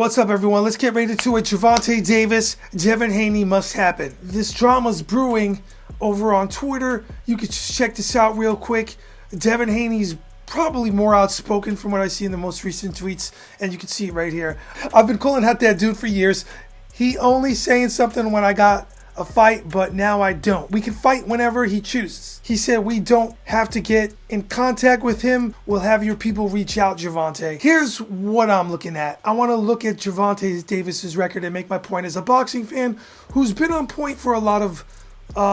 What's up, everyone? Let's get right into it. Gervonta Davis, Devin Haney must happen. This drama's brewing over on Twitter. You can just check this out real quick. Devin Haney's probably more outspoken from what I see in the most recent tweets, and you can see it right here. I've been calling out that dude for years. He only saying something when I got a fight, but now I don't. We can fight whenever he chooses. He said we don't have to get in contact with him. We'll have your people reach out, Gervonta. Here's what I'm looking at. I want to look at Gervonta Davis's record and make my point as a boxing fan who's been on point for a lot of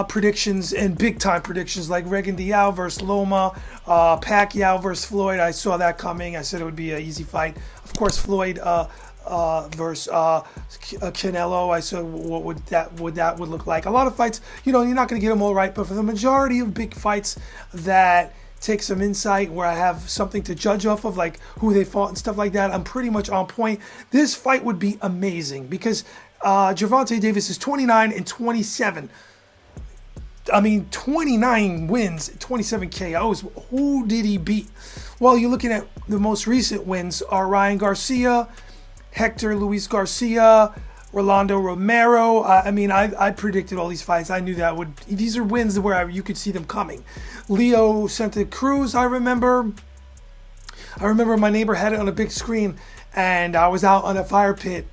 predictions and big time predictions like Regan Diao versus Loma, Pacquiao versus Floyd. I saw that coming. I said it would be an easy fight. Of course, Floyd versus Canelo. I said what would that look like. A lot of fights, you're not going to get them all right, but for the majority of big fights that take some insight where I have something to judge off of, like who they fought and stuff like that, I'm pretty much on point. This fight would be amazing because Gervonta Davis is 29 and 27. I mean, 29 wins, 27 KOs. Who did he beat? Well, you're looking at the most recent wins are Ryan Garcia, Hector Luis Garcia, Rolando Romero. I predicted all these fights. I knew that these are wins where you could see them coming. Leo Santa Cruz, I remember my neighbor had it on a big screen, and I was out on a fire pit.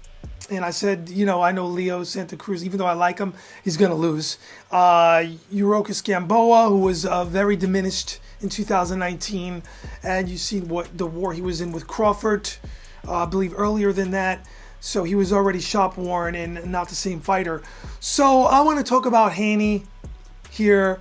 And I said, I know Leo Santa Cruz, even though I like him, he's going to lose. Yurokis Gamboa, who was very diminished in 2019. And you see what the war he was in with Crawford, I believe earlier than that. So he was already shop worn and not the same fighter. So I want to talk about Haney here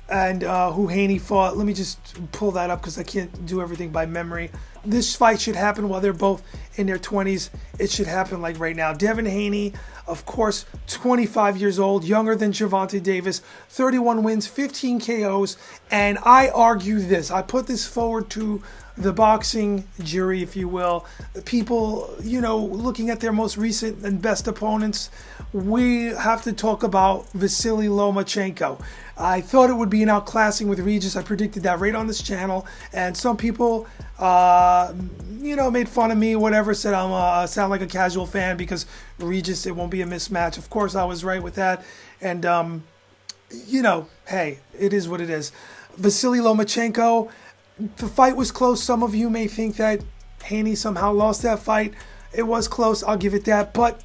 and who Haney fought. Let me just pull that up because I can't do everything by memory. This fight should happen while they're both in their 20s. It should happen like right now. Devin Haney, of course, 25 years old, younger than Gervonta Davis, 31 wins, 15 KOs. And I argue this. I put this forward to the boxing jury, if you will. People, looking at their most recent and best opponents, we have to talk about Vasily Lomachenko. I thought it would be an outclassing with Regis. I predicted that right on this channel. And some people, made fun of me, whatever, said I sound like a casual fan because Regis, it won't be a mismatch. Of course, I was right with that. And, hey, it is what it is. Vasily Lomachenko, the fight was close. Some of you may think that Haney somehow lost that fight. It was close, I'll give it that. But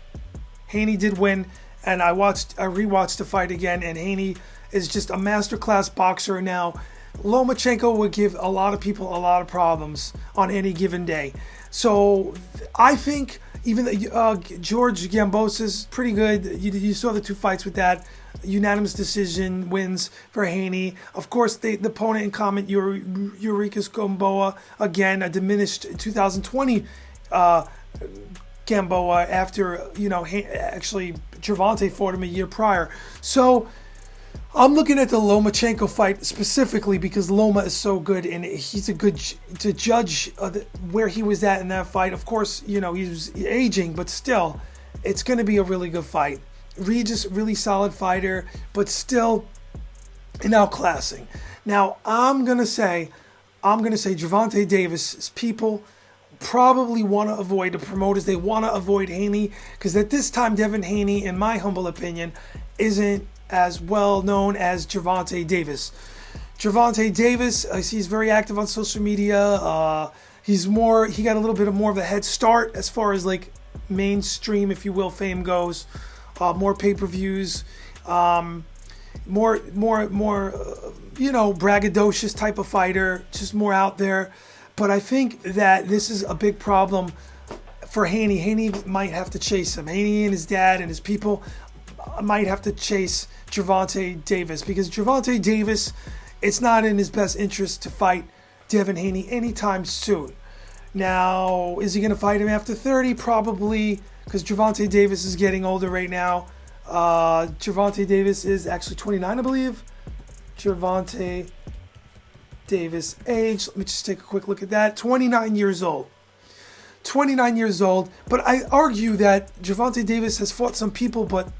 Haney did win, and I rewatched the fight again, and Haney is just a masterclass boxer now. Lomachenko would give a lot of people a lot of problems on any given day. So I think even George Gamboa is pretty good. You saw the two fights with that. Unanimous decision wins for Haney. Of course, the opponent in comment, Eureka's Gamboa, again, a diminished 2020 Gamboa after, actually Gervonta fought him a year prior. So I'm looking at the Lomachenko fight specifically because Loma is so good and he's a good to judge where he was at in that fight. Of course, he was aging, but still, it's going to be a really good fight. Regis, really solid fighter, but still an outclassing. Now, I'm gonna say Gervonta Davis, people probably want to avoid, the promoters, they want to avoid Haney because at this time, Devin Haney, in my humble opinion, isn't as well known as Gervonta Davis. Gervonta Davis, I see he's very active on social media. He got a little bit more of a head start as far as like mainstream, if you will, fame goes. More pay-per-views, more braggadocious type of fighter, just more out there. But I think that this is a big problem for Haney. Haney might have to chase him. Haney and his dad and his people might have to chase Gervonta Davis because Gervonta Davis, it's not in his best interest to fight Devin Haney anytime soon. Now, is he going to fight him after 30? Probably, because Gervonta Davis is getting older right now. Gervonta Davis is actually 29, I believe. Gervonta Davis age, let me just take a quick look at that. 29 years old. 29 years old. But I argue that Gervonta Davis has fought some people, but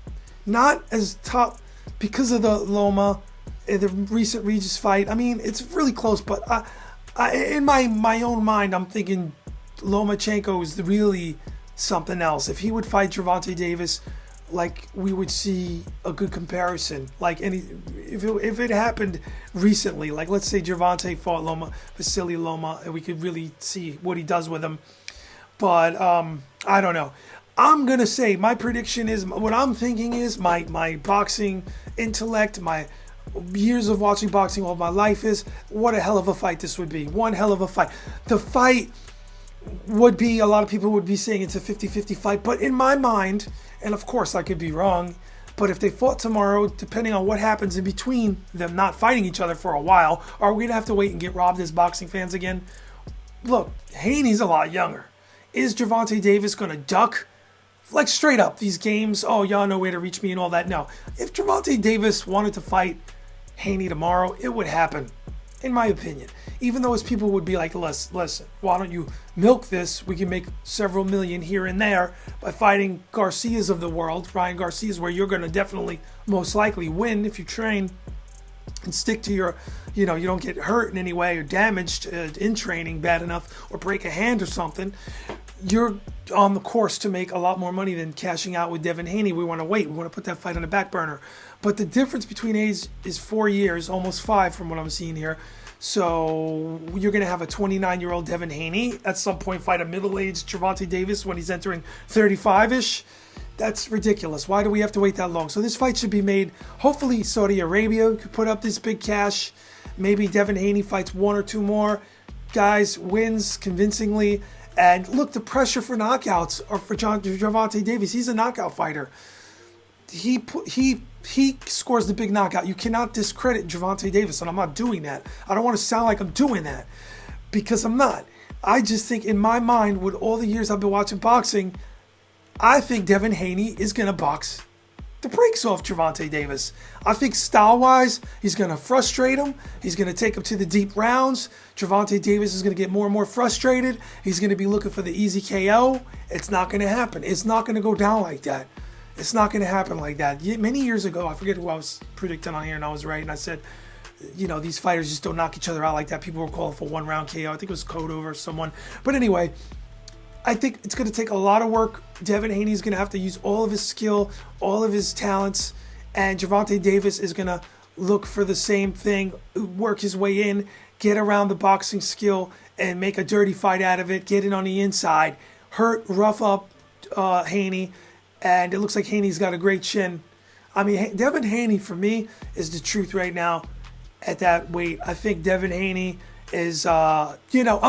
not as top because of the Loma, the recent Regis fight. I mean, it's really close, but in my own mind, I'm thinking Lomachenko is really something else. If he would fight Gervonta Davis, like, we would see a good comparison. Like, if it happened recently, like, let's say Gervonta fought Vasily Loma, and we could really see what he does with him. But I don't know. I'm going to say my prediction is, what I'm thinking is, my boxing intellect, my years of watching boxing all my life is, what a hell of a fight this would be. One hell of a fight. The fight would be, a lot of people would be saying it's a 50-50 fight. But in my mind, and of course I could be wrong, but if they fought tomorrow, depending on what happens in between them not fighting each other for a while, are we going to have to wait and get robbed as boxing fans again? Look, Haney's a lot younger. Is Gervonta Davis going to duck? Like, straight up, these games, oh, y'all know where to reach me and all that. No. If Gervonta Davis wanted to fight Haney tomorrow, it would happen, in my opinion. Even though his people would be like, listen, why don't you milk this? We can make several million here and there by fighting Garcias of the world, Ryan Garcias, where you're going to definitely, most likely, win if you train and stick to your, you don't get hurt in any way or damaged in training bad enough or break a hand or something. You're on the course to make a lot more money than cashing out with Devin Haney. We want to wait. We want to put that fight on the back burner. But the difference between age is 4 years, almost 5 from what I'm seeing here. So you're going to have a 29-year-old Devin Haney at some point fight a middle-aged Gervonta Davis when he's entering 35-ish. That's ridiculous. Why do we have to wait that long? So this fight should be made. Hopefully Saudi Arabia could put up this big cash. Maybe Devin Haney fights 1 or 2 more guys, wins convincingly. And look, the pressure for knockouts are for Gervonta Davis. He's a knockout fighter. He scores the big knockout. You cannot discredit Gervonta Davis, and I'm not doing that. I don't want to sound like I'm doing that, because I'm not. I just think, in my mind, with all the years I've been watching boxing, I think Devin Haney is going to box the brakes off Gervonta Davis. I think style-wise, he's going to frustrate him. He's going to take him to the deep rounds. Gervonta Davis is going to get more and more frustrated. He's going to be looking for the easy KO. It's not going to happen. It's not going to go down like that. It's not going to happen like that. Many years ago, I forget who I was predicting on here, and I was right, and I said, these fighters just don't knock each other out like that. People were calling for 1-round KO. I think it was Cotto or someone. But anyway, I think it's going to take a lot of work. Devin Haney is going to have to use all of his skill, all of his talents, and Gervonta Davis is going to look for the same thing, work his way in, get around the boxing skill, and make a dirty fight out of it, get in on the inside, rough up Haney, and it looks like Haney's got a great chin. I mean, Devin Haney, for me, is the truth right now at that weight. I think Devin Haney is, I'm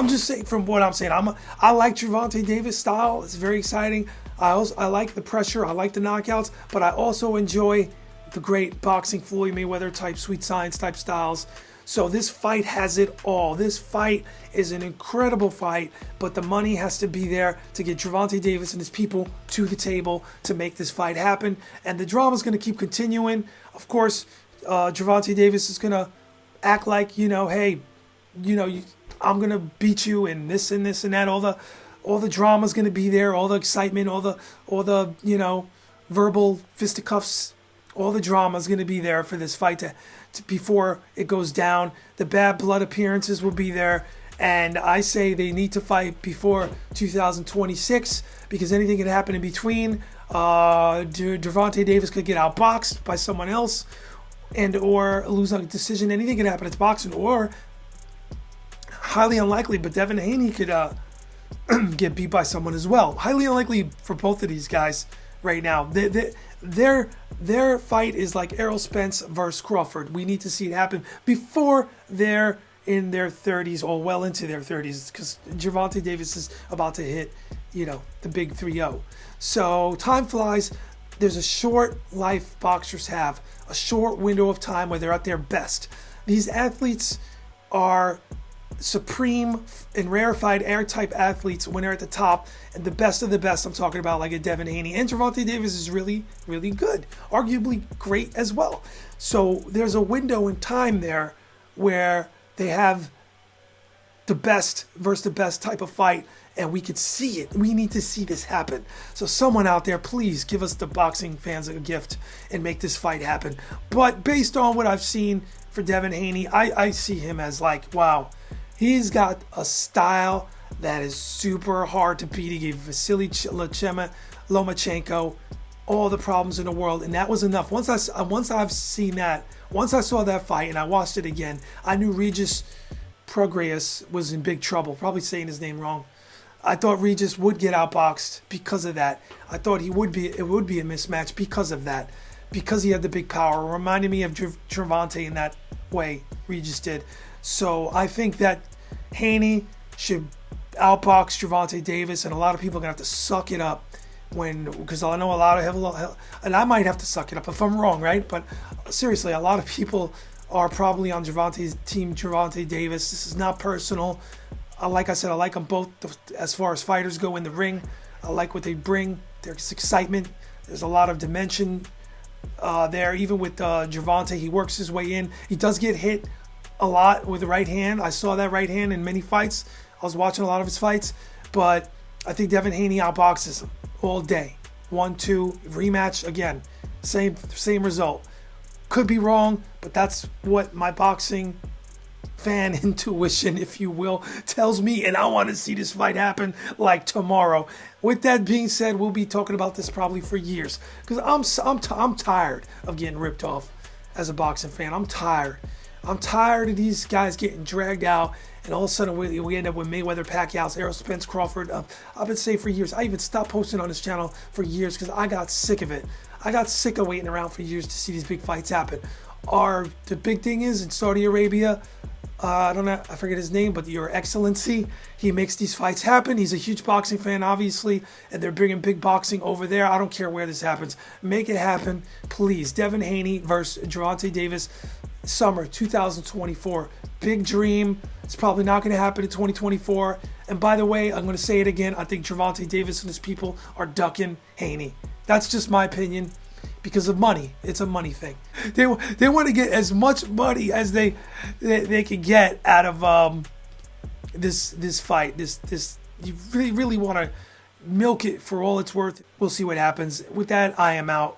just saying from what I'm saying. I like Gervonta Davis' style. It's very exciting. I like the pressure. I like the knockouts. But I also enjoy the great boxing Floyd Mayweather type, sweet science type styles. So this fight has it all. This fight is an incredible fight, but the money has to be there to get Gervonta Davis and his people to the table to make this fight happen. And the drama is going to keep continuing. Of course, Gervonta Davis is going to act like, hey, I'm going to beat you and this and this and that. All the drama is going to be there, all the excitement, all the verbal fisticuffs, all the drama is going to be there for this fight to before it goes down. The bad blood appearances will be there, and I say they need to fight before 2026 because anything can happen in between. Gervonta Davis could get outboxed by someone else and or lose on a decision. Anything can happen. It's boxing, or highly unlikely, but Devin Haney could get beat by someone as well. Highly unlikely for both of these guys right now. Their fight is like Errol Spence versus Crawford. We need to see it happen before they're in their 30s or well into their 30s, because Gervonta Davis is about to hit, the big 3-0. So time flies. There's a short life boxers have, a short window of time where they're at their best. These athletes are supreme and rarefied air-type athletes when they're at the top, and the best of the best. I'm talking about like a Devin Haney, and Gervonta Davis is really, really good, arguably great as well. So there's a window in time there where they have the best versus the best type of fight, and we could see it. We need to see this happen. So someone out there, please give us the boxing fans a gift and make this fight happen. But based on what I've seen for Devin Haney, I see him as like, wow, he's got a style that is super hard to beat. He gave Vasily Lomachenko all the problems in the world, and that was enough. Once I've seen that, once I saw that fight and I watched it again, I knew Regis Prograis was in big trouble. Probably saying his name wrong. I thought Regis would get outboxed because of that. I thought it would be a mismatch because of that, because he had the big power. It reminded me of Gervonta in that way, Regis did. So I think that Haney should outbox Gervonta Davis, and a lot of people are going to have to suck it up because I know a lot of, and I might have to suck it up if I'm wrong, right? But seriously, a lot of people are probably on Gervonta's team, Gervonta Davis. This is not personal. Like I said, I like them both as far as fighters go in the ring. I like what they bring. There's excitement. There's a lot of dimension there. Even with Gervonta, he works his way in. He does get hit a lot with the right hand. I saw that right hand in many fights. I was watching a lot of his fights. But I think Devin Haney outboxes him all day. 1-2, rematch again. Same result. Could be wrong, but that's what my boxing fan intuition, if you will, tells me, and I want to see this fight happen like tomorrow. With that being said, we'll be talking about this probably for years, because I'm tired of getting ripped off as a boxing fan. I'm tired of these guys getting dragged out, and all of a sudden we end up with Mayweather, Pacquiao, Errol Spence, Crawford. I've been saying for years. I even stopped posting on this channel for years because I got sick of it. I got sick of waiting around for years to see these big fights happen. The big thing is in Saudi Arabia, I don't know, I forget his name, but Your Excellency, he makes these fights happen. He's a huge boxing fan, obviously, and they're bringing big boxing over there. I don't care where this happens. Make it happen, please. Devin Haney versus Gervonta Davis, summer 2024. Big dream. It's probably not going to happen in 2024. And by the way, I'm going to say it again. I think Gervonta Davis and his people are ducking Haney. That's just my opinion. Because of money. It's a money thing. They want to get as much money as they can get out of this fight. This you really want to milk it for all it's worth. We'll see what happens. With that, I am out.